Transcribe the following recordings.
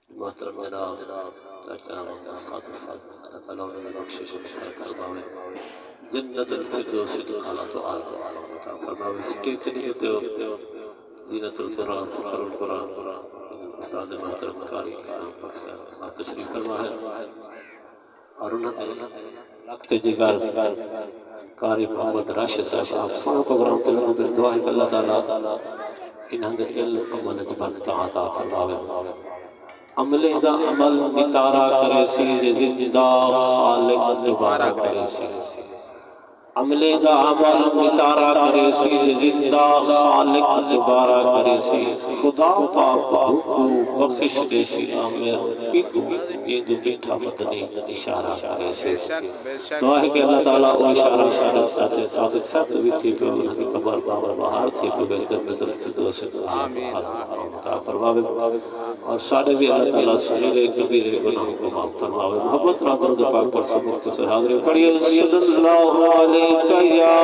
मोहतरम जनाब चाचा बख्शिश फरमावे जन्नतुल फिरदौस आला तो आला फरमावे स्टेज से नहीं होते हो जीनतुल कुरान फखरुल कुरान उस्ताद मोहतरम कारी साहब तशरीफ फरमा है और उन्होंने लगते जिगर कारी मोहम्मद राशिद साहब आप सोना प्रोग्राम के लोगों में दुआ है कि अल्लाह ताला इन्हां दे इल्म अमल दी बरकत अता फरमावे अमले दा अमल नितारा करे सी जिंदा खालिक दोबारा करे सी अमले दा अमल नितारा करे सी जिंदा खालिक दोबारा करे सी खुदा पाक हुकू बख्शिश दे सी आमिर की ये जो बैठा मदनी इशारा करे सी दुआ है कि अल्लाह ताला वो इशारा साथे सादिक साथ भी थी पे उनकी कबर बाबर बाहर थी पे जन्नतुल फिरदौस आमीन फरमावे और सारे भी अल्लाह ताला सगीरे कबीरे गुनाहों को माफ फरमावे मोहब्बत रातों के पाक पर सबक को हाजिर पढ़िए सल्लल्लाहु अलैहि या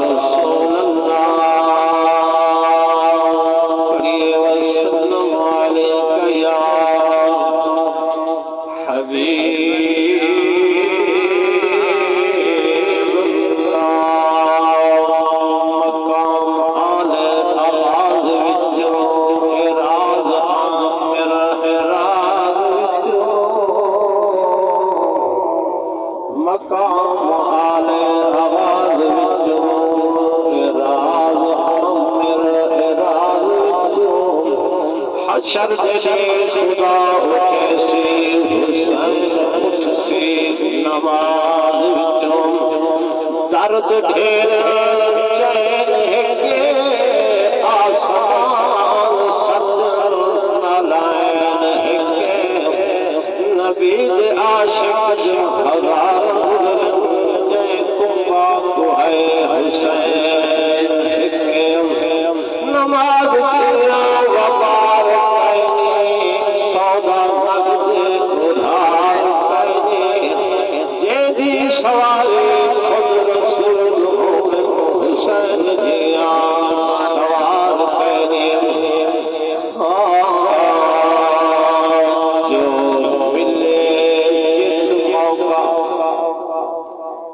रसूल अल्लाह पढ़िए सल्लल्लाहु अलैहि या हबीब शर खुदा उठे से हुसैन उठ से नमाज विचों दर्द ढेर चैन के आसान सर नलैन के नबी दे आशिक हजार गुजरे कुंबा को है हुसैन के नमाज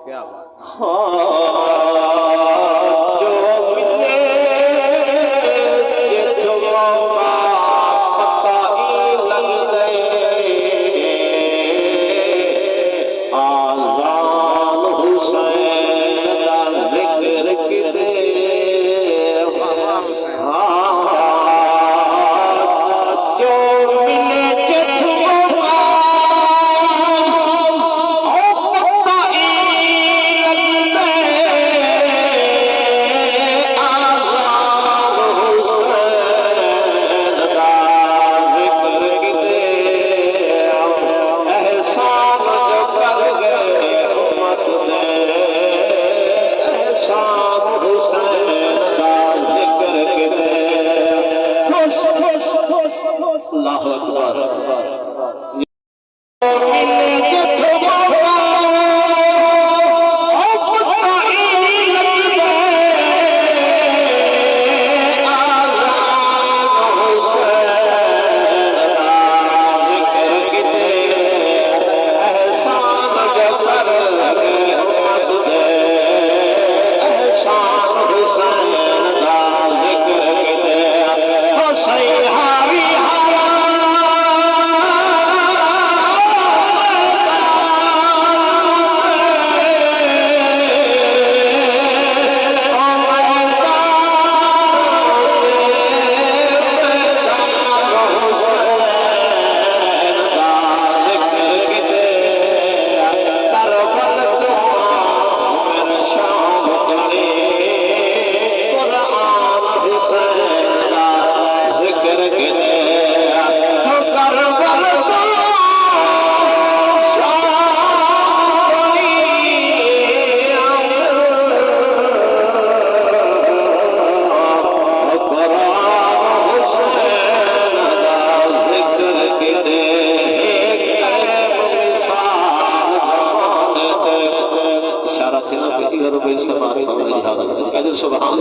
क्या बात सुभान